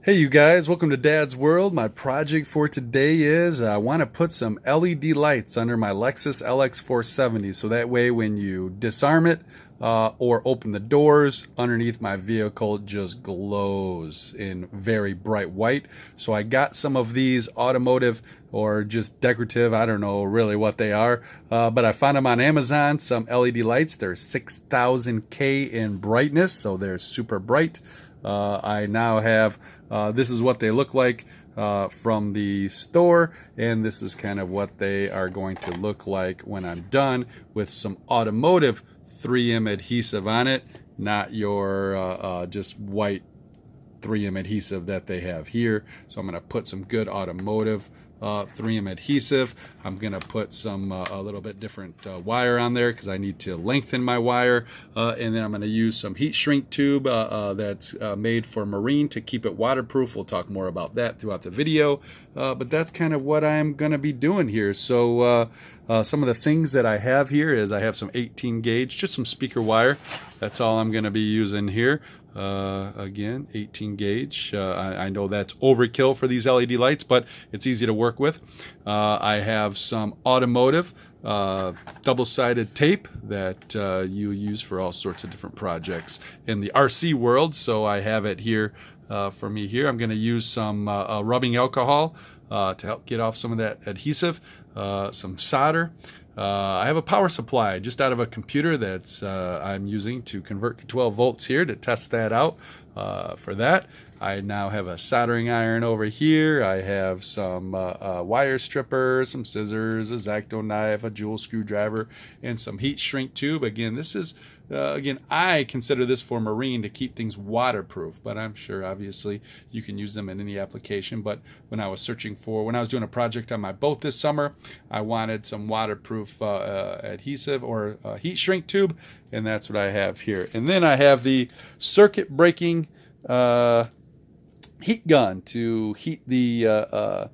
Hey you guys, welcome to Dad's World. My project for today is I want to put some LED lights under my Lexus LX470 so that way when you disarm it or open the doors underneath my vehicle it just glows in very bright white. So I got some of these automotive or just decorative, I don't know really what they are, but I found them on Amazon, some LED lights. They're 6000K in brightness, so they're super bright. I now have, this is what they look like from the store, and this is kind of what they are going to look like when I'm done with some automotive 3M adhesive on it, not your just white 3M adhesive that they have here. So I'm going to put some good automotive 3M adhesive. I'm going to put some a little bit different wire on there because I need to lengthen my wire, and then I'm going to use some heat shrink tube that's made for marine to keep it waterproof. We'll talk more about that throughout the video, but that's kind of what I'm going to be doing here. So some of the things that I have here is I have some 18 gauge, just some speaker wire. That's all I'm going to be using here. Again, 18 gauge. I know that's overkill for these LED lights, but it's easy to work with. I have some automotive double-sided tape that you use for all sorts of different projects in the RC world. So I have it here for me here. I'm going to use some rubbing alcohol to help get off some of that adhesive, some solder. I have a power supply just out of a computer that's I'm using to convert to 12 volts here to test that out. For that, I now have a soldering iron over here. I have some wire strippers, some scissors, a X-Acto knife, a jewel screwdriver, and some heat shrink tube. Again, this is I consider this for marine to keep things waterproof, but I'm sure obviously you can use them in any application. But when I was doing a project on my boat this summer, I wanted some waterproof adhesive or heat shrink tube, and that's what I have here. And then I have the circuit breaking heat gun to heat the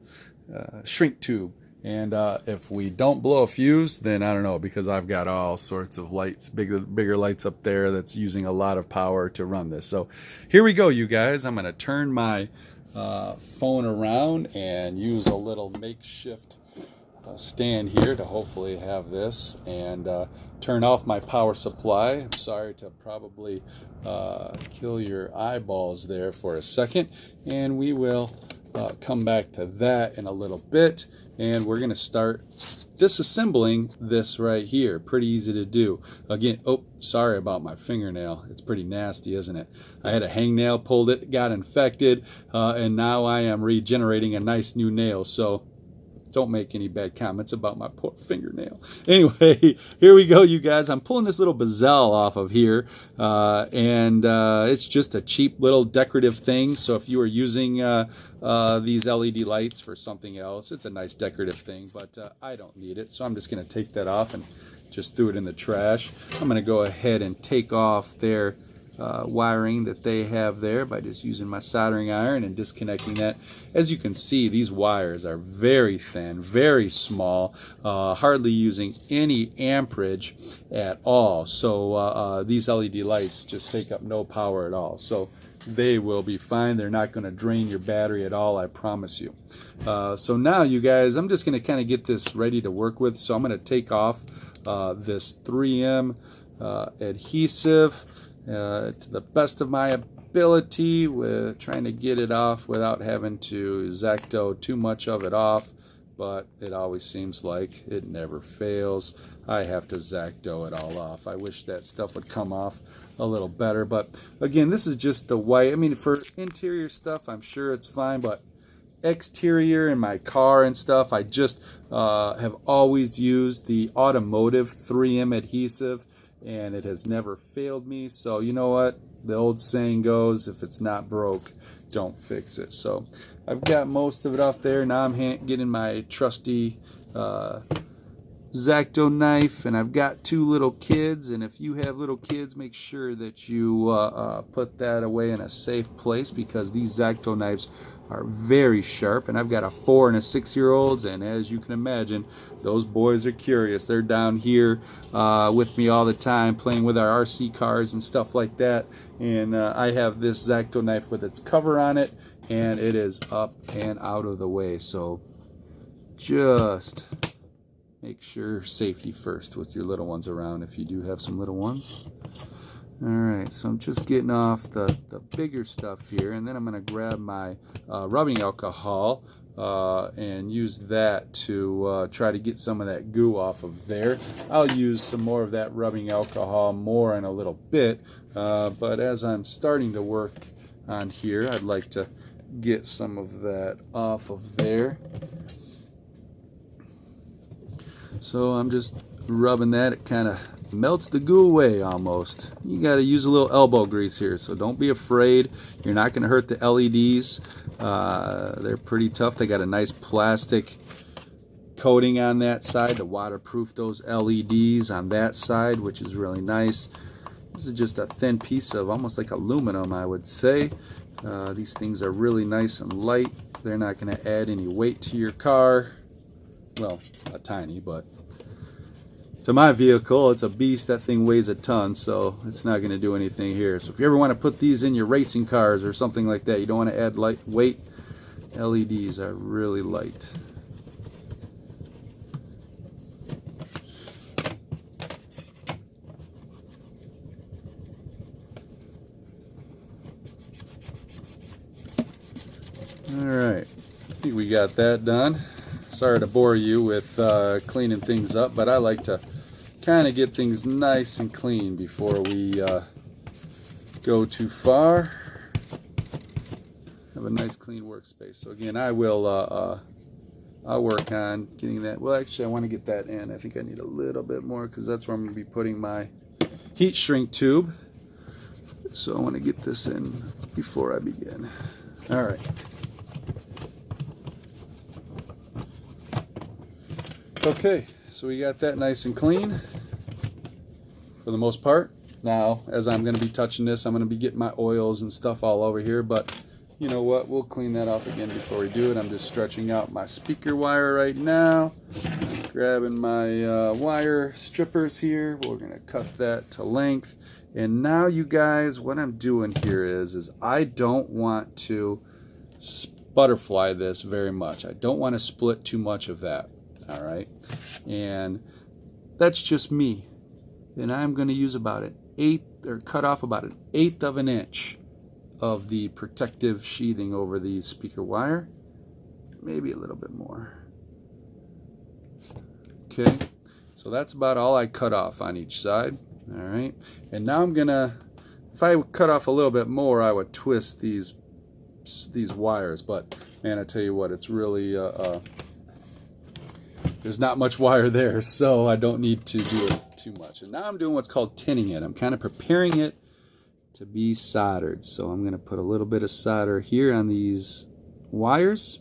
shrink tube. And if we don't blow a fuse, then I don't know, because I've got all sorts of lights, bigger lights up there that's using a lot of power to run this. So here we go, you guys. I'm going to turn my phone around and use a little makeshift stand here to hopefully have this, and turn off my power supply. I'm sorry to probably kill your eyeballs there for a second, and we will come back to that in a little bit. And we're going to start disassembling this right here. Pretty easy to do. Again, oh, sorry about my fingernail. It's pretty nasty, isn't it? I had a hangnail, pulled it, got infected, and now I am regenerating a nice new nail. So don't make any bad comments about my poor fingernail. Anyway, here we go, you guys. I'm pulling this little bezel off of here, and it's just a cheap little decorative thing. So if you are using these LED lights for something else, it's a nice decorative thing, but I don't need it. So I'm just going to take that off and just throw it in the trash. I'm going to go ahead and take off their wiring that they have there by just using my soldering iron and disconnecting that. As you can see, these wires are very thin, very small, hardly using any amperage at all. So these LED lights just take up no power at all. So they will be fine. They're not going to drain your battery at all, I promise you. So now, you guys, I'm just going to kind of get this ready to work with. So I'm going to take off this 3M adhesive to the best of my ability, with trying to get it off without having to X-Acto too much of it off, but it always seems like it never fails. I have to X-Acto it all off. I wish that stuff would come off a little better, but again, this is just the white. I mean, for interior stuff, I'm sure it's fine, but exterior in my car and stuff, I just have always used the automotive 3M adhesive, and it has never failed me. So you know what the old saying goes, if it's not broke, don't fix it. So I've got most of it off there. Now I'm getting my trusty X-Acto knife, and I've got 2 little kids, and if you have little kids, make sure that you put that away in a safe place, because these X-Acto knives are very sharp. And I've got a 4 and a 6-year-olds, and as you can imagine, those boys are curious. They're down here with me all the time, playing with our RC cars and stuff like that. And I have this X-Acto knife with its cover on it, and it is up and out of the way. So just make sure safety first with your little ones around, if you do have some little ones. Alright, so I'm just getting off the bigger stuff here, and then I'm going to grab my rubbing alcohol and use that to try to get some of that goo off of there. I'll use some more of that rubbing alcohol more in a little bit, but as I'm starting to work on here, I'd like to get some of that off of there. So I'm just rubbing that. It kind of melts the goo away almost. You got to use a little elbow grease here, so don't be afraid. You're not going to hurt the LEDs. They're pretty tough. They got a nice plastic coating on that side to waterproof those LEDs on that side, which is really nice. This is just a thin piece of almost like aluminum, I would say. These things are really nice and light. They're not going to add any weight to your car. Well, a tiny, but to my vehicle, it's a beast. That thing weighs a ton, so it's not going to do anything here. So if you ever want to put these in your racing cars or something like that, you don't want to add light weight. LEDs are really light. Alright, I think we got that done. Sorry to bore you with cleaning things up, but I like to kind of get things nice and clean before we go too far. Have a nice clean workspace. So again, I'll work on getting that. Well, actually, I want to get that in. I think I need a little bit more, because that's where I'm going to be putting my heat shrink tube. So I want to get this in before I begin. All right. Okay, so we got that nice and clean for the most part. Now, as I'm going to be touching this, I'm going to be getting my oils and stuff all over here, but you know what, we'll clean that off again before we do it. I'm just stretching out my speaker wire right now, grabbing my wire strippers here. We're going to cut that to length. And now, you guys, what I'm doing here is I don't want to butterfly this very much. I don't want to split too much of that. All right, and that's just me. And I'm going to use about an eighth, or cut off about an eighth of an inch of the protective sheathing over the speaker wire. Maybe a little bit more. Okay, so that's about all I cut off on each side. All right, and now I'm gonna, if I cut off a little bit more, I would twist these wires. But man, I tell you what, it's really there's not much wire there, so I don't need to do it too much. And now I'm doing what's called tinning it. I'm kind of preparing it to be soldered. So I'm going to put a little bit of solder here on these wires.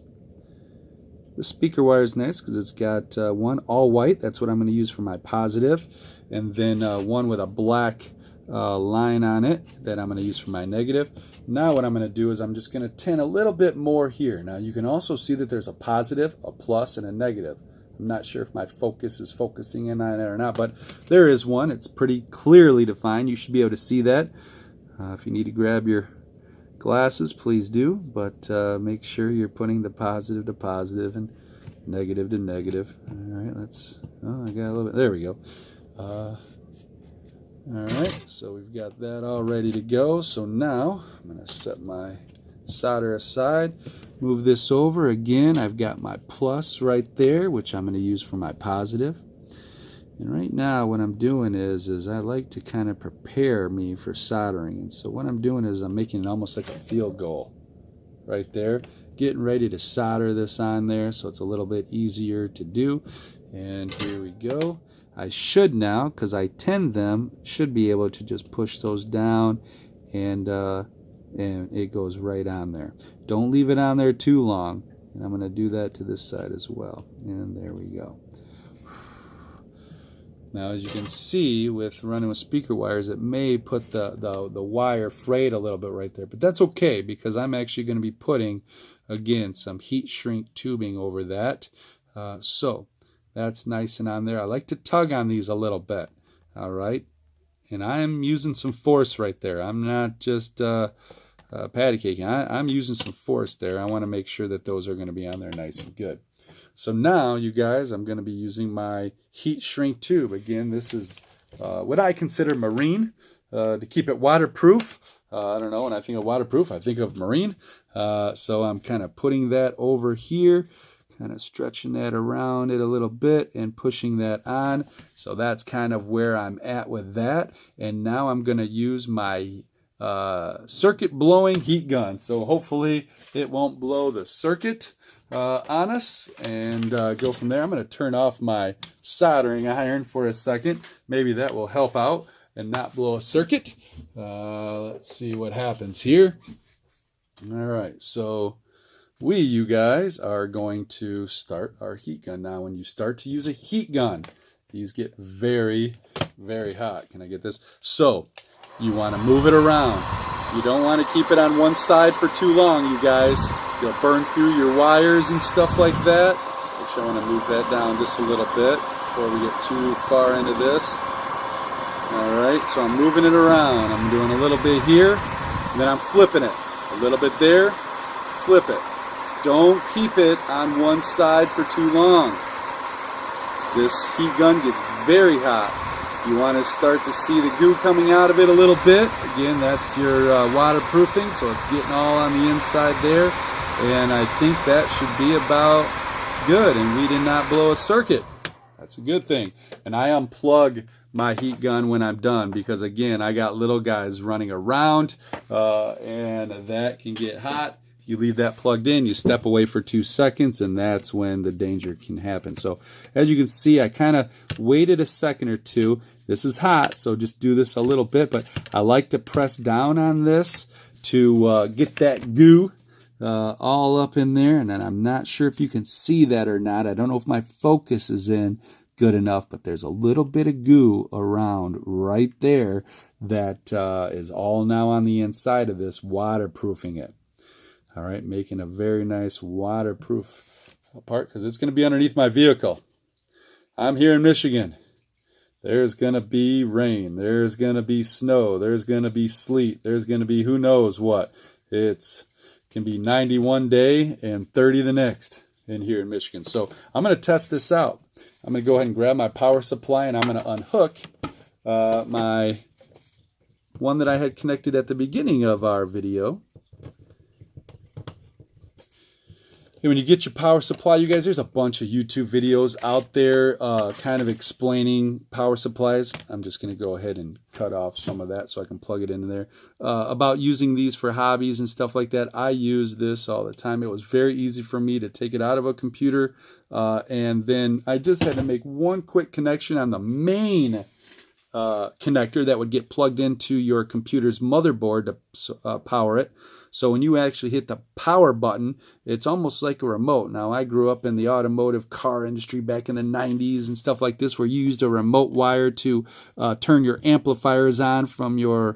The speaker wire is nice because it's got one all white. That's what I'm going to use for my positive. And then one with a black line on it that I'm going to use for my negative. Now what I'm going to do is I'm just going to tin a little bit more here. Now you can also see that there's a positive, a plus, and a negative. I'm not sure if my focus is focusing in on it or not, but there is one. It's pretty clearly defined. You should be able to see that. If you need to grab your glasses, please do, but make sure you're putting the positive to positive and negative to negative. All right, let's, oh, I got a little bit, there we go. All right, so we've got that all ready to go. So now I'm going to set my solder aside. Move this over. Again, I've got my plus right there, which I'm going to use for my positive. And right now what I'm doing is I like to kind of prepare me for soldering. And so what I'm doing is I'm making it almost like a field goal right there. Getting ready to solder this on there so it's a little bit easier to do. And here we go. I should now, because I tinned them, should be able to just push those down and it goes right on there. Don't leave it on there too long. And I'm going to do that to this side as well. And there we go. Now, as you can see, with running with speaker wires, it may put the wire frayed a little bit right there. But that's okay, because I'm actually going to be putting, again, some heat shrink tubing over that. So that's nice and on there. I like to tug on these a little bit. All right. And I'm using some force right there. I'm not just patty caking. I'm using some force there. I want to make sure that those are going to be on there nice and good. So now, you guys, I'm going to be using my heat shrink tube. Again, this is what I consider marine to keep it waterproof. I don't know, when I think of waterproof, I think of marine. So I'm kind of putting that over here, kind of stretching that around it a little bit and pushing that on. So that's kind of where I'm at with that. And now I'm going to use my circuit blowing heat gun. So hopefully it won't blow the circuit on us, and go from there. I'm going to turn off my soldering iron for a second. Maybe that will help out and not blow a circuit. Let's see what happens here. All right, so you guys are going to start our heat gun. Now, when you start to use a heat gun, these get very, very hot. Can I get this? So you want to move it around. You don't want to keep it on one side for too long, you guys. You'll burn through your wires and stuff like that. Which I want to move that down just a little bit before we get too far into this. Alright, so I'm moving it around. I'm doing a little bit here, and then I'm flipping it. A little bit there, flip it. Don't keep it on one side for too long. This heat gun gets very hot. You want to start to see the goo coming out of it a little bit. Again, that's your waterproofing, so it's getting all on the inside there. And I think that should be about good. And we did not blow a circuit. That's a good thing. And I unplug my heat gun when I'm done, because again, I got little guys running around and that can get hot. You leave that plugged in, you step away for 2 seconds, and that's when the danger can happen. So as you can see, I kind of waited a second or two. This is hot, so just do this a little bit, but I like to press down on this to get that goo all up in there. And then I'm not sure if you can see that or not. I don't know if my focus is in good enough, but there's a little bit of goo around right there that is all now on the inside of this, waterproofing it. All right, making a very nice waterproof part, because it's going to be underneath my vehicle. I'm here in Michigan. There's going to be rain. There's going to be snow. There's going to be sleet. There's going to be who knows what. It can be 91 day and 30 the next in here in Michigan. So I'm going to test this out. I'm going to go ahead and grab my power supply, and I'm going to unhook my one that I had connected at the beginning of our video. And when you get your power supply, you guys, there's a bunch of YouTube videos out there kind of explaining power supplies. I'm just going to go ahead and cut off some of that so I can plug it into there. About using these for hobbies and stuff like that. I use this all the time. It was very easy for me to take it out of a computer. And then I just had to make one quick connection on the main connector that would get plugged into your computer's motherboard to power it. So when you actually hit the power button, it's almost like a remote. Now, I grew up in the automotive car industry back in the 90s and stuff like this, where you used a remote wire to turn your amplifiers on from your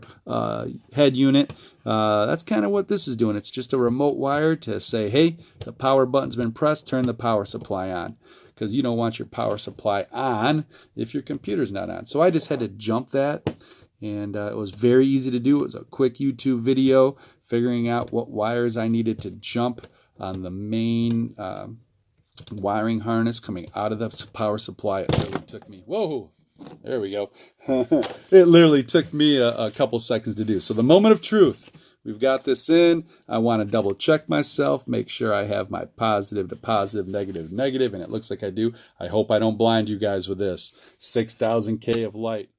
head unit. That's kind of what this is doing. It's just a remote wire to say, hey, the power button's been pressed, turn the power supply on. Because you don't want your power supply on if your computer's not on. So I just had to jump that, and it was very easy to do. It was a quick YouTube video figuring out what wires I needed to jump on the main wiring harness coming out of the power supply. It literally took me, whoa, there we go. It literally took me a couple seconds to do. So the moment of truth. We've got this in. I want to double check myself, make sure I have my positive to positive, negative to negative, and it looks like I do. I hope I don't blind you guys with this. 6,000 K of light.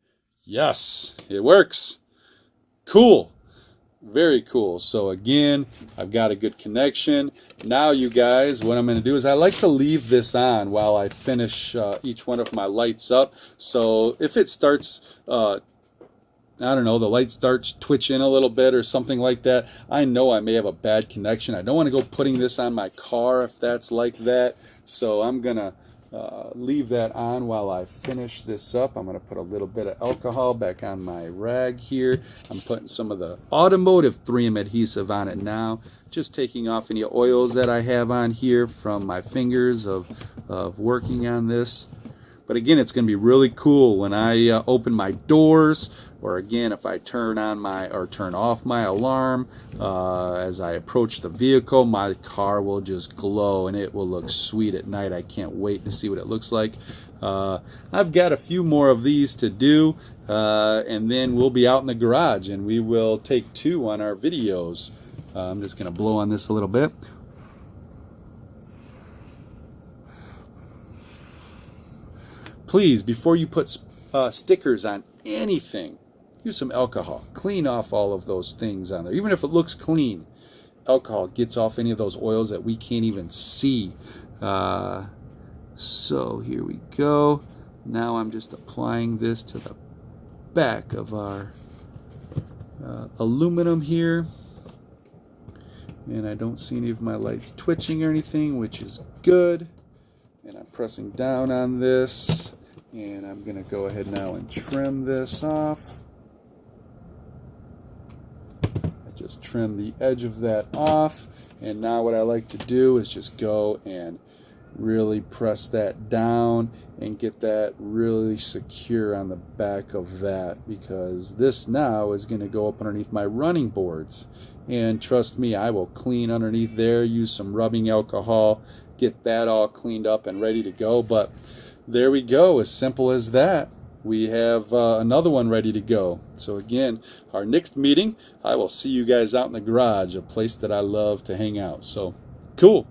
Yes, it works. Cool. Very cool. So again, I've got a good connection. Now, you guys, what I'm going to do is I like to leave this on while I finish each one of my lights up. So if it starts I don't know, the light starts twitching a little bit or something like that, I know I may have a bad connection. I don't want to go putting this on my car if that's like that. So I'm going to leave that on while I finish this up. I'm going to put a little bit of alcohol back on my rag here. I'm putting some of the automotive 3M adhesive on it now. Just taking off any oils that I have on here from my fingers of working on this. But again, it's going to be really cool when I open my doors, or again, if I turn on my or turn off my alarm as I approach the vehicle, my car will just glow and it will look sweet at night. I can't wait to see what it looks like. I've got a few more of these to do, and then we'll be out in the garage and we will take 2 on our videos. I'm just going to blow on this a little bit. Please, before you put stickers on anything, use some alcohol. Clean off all of those things on there. Even if it looks clean, alcohol gets off any of those oils that we can't even see. So here we go. Now I'm just applying this to the back of our aluminum here. And I don't see any of my lights twitching or anything, which is good. And I'm pressing down on this. And I'm going to go ahead now and trim this off. I just trim the edge of that off. And now what I like to do is just go and really press that down and get that really secure on the back of that, because this now is going to go up underneath my running boards. And trust me, I will clean underneath there, use some rubbing alcohol, get that all cleaned up and ready to go. But there we go, as simple as that. We have another one ready to go. So again, our next meeting, I will see you guys out in the garage, a place that I love to hang out. So cool.